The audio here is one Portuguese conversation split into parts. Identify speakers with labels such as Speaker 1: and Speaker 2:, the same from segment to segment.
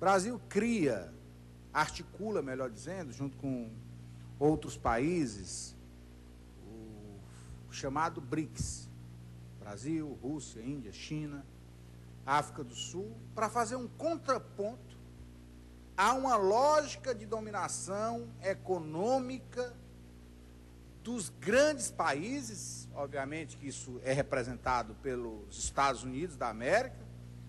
Speaker 1: Brasil articula, melhor dizendo, junto com outros países, o chamado BRICS, Brasil, Rússia, Índia, China, África do Sul, para fazer um contraponto a uma lógica de dominação econômica dos grandes países. Obviamente que isso é representado pelos Estados Unidos da América,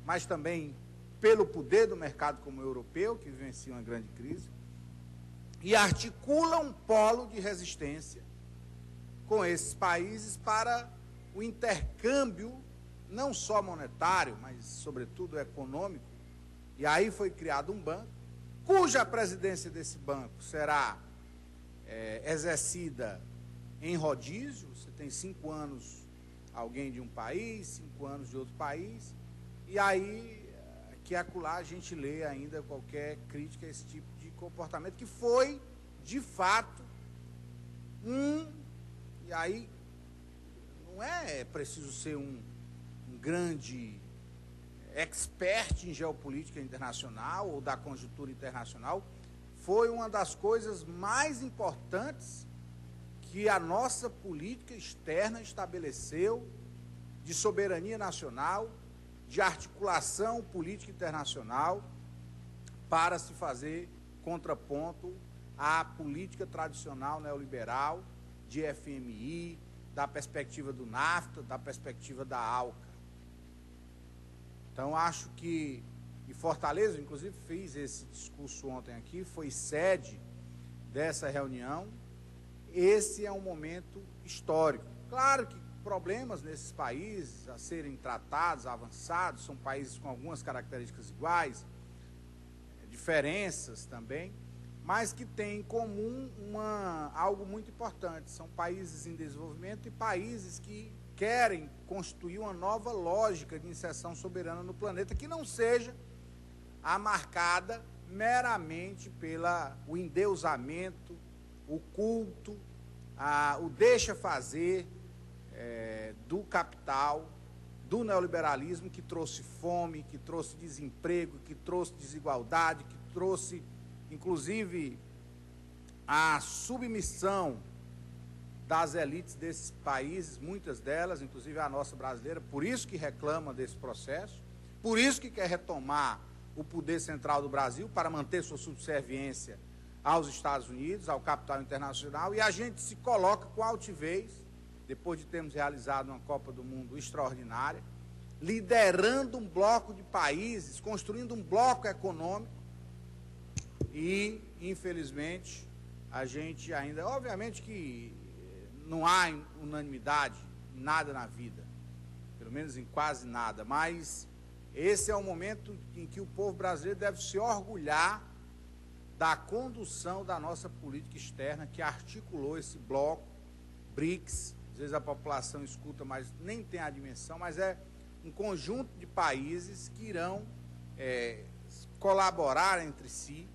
Speaker 1: mas também pelo poder do mercado como o europeu, que vivencia uma grande crise, e articula um polo de resistência com esses países para o intercâmbio, não só monetário, mas sobretudo econômico. E aí foi criado um banco, cuja presidência desse banco será exercida em rodízio. Você tem 5 anos alguém de um país, 5 anos de outro país, e aí que acolá a gente lê ainda qualquer crítica a esse tipo de comportamento, que foi, de fato, e aí não é preciso ser um grande expert em geopolítica internacional ou da conjuntura internacional, foi uma das coisas mais importantes que a nossa política externa estabeleceu, de soberania nacional, de articulação política internacional, para se fazer contraponto à política tradicional neoliberal, de FMI, da perspectiva do NAFTA, da perspectiva da ALCA. Então, acho que, e Fortaleza, inclusive, fiz esse discurso ontem aqui, foi sede dessa reunião. Esse é um momento histórico. Claro que problemas nesses países a serem tratados, avançados, são países com algumas características iguais, diferenças também, mas que têm em comum algo muito importante. São países em desenvolvimento e países que querem constituir uma nova lógica de inserção soberana no planeta, que não seja a marcada meramente pelo endeusamento, o culto, o deixa-fazer do capital, do neoliberalismo, que trouxe fome, que trouxe desemprego, que trouxe desigualdade, que trouxe, inclusive, a submissão das elites desses países, muitas delas, inclusive a nossa brasileira, por isso que reclama desse processo, por isso que quer retomar o poder central do Brasil para manter sua subserviência aos Estados Unidos, ao capital internacional, e a gente se coloca com altivez, depois de termos realizado uma Copa do Mundo extraordinária, liderando um bloco de países, construindo um bloco econômico, e, infelizmente, a gente ainda, obviamente que não há unanimidade em nada na vida, pelo menos em quase nada, mas esse é o momento em que o povo brasileiro deve se orgulhar da condução da nossa política externa, que articulou esse bloco, BRICS. Às vezes a população escuta, mas nem tem a dimensão, mas é um conjunto de países que irão colaborar entre si,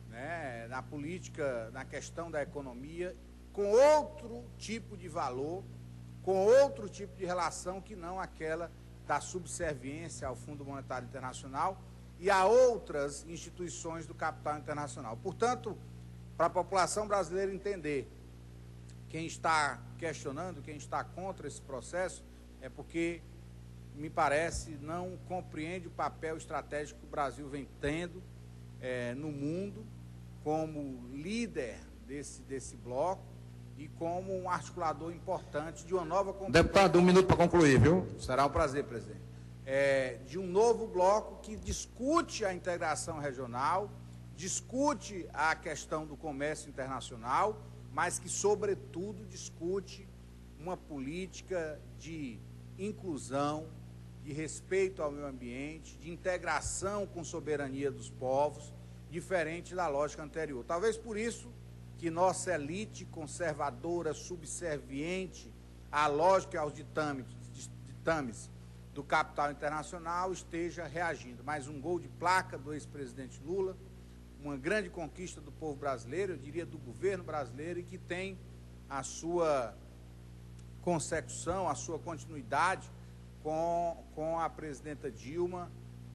Speaker 1: né, na política, na questão da economia, com outro tipo de valor, com outro tipo de relação que não aquela da subserviência ao Fundo Monetário Internacional e a outras instituições do capital internacional. Portanto, para a população brasileira entender, quem está questionando, quem está contra esse processo, é porque, me parece, não compreende o papel estratégico que o Brasil vem tendo no mundo, como líder desse bloco e como um articulador importante de uma nova...
Speaker 2: Deputado, 1 minuto para concluir, viu?
Speaker 1: Será um prazer, presidente. De um novo bloco que discute a integração regional, discute a questão do comércio internacional, mas que, sobretudo, discute uma política de inclusão, de respeito ao meio ambiente, de integração com soberania dos povos, diferente da lógica anterior. Talvez por isso que nossa elite conservadora, subserviente à lógica e aos ditames do capital internacional esteja reagindo. Mais um gol de placa do ex-presidente Lula, uma grande conquista do povo brasileiro, eu diria do governo brasileiro, e que tem a sua consecução, a sua continuidade com a presidenta Dilma,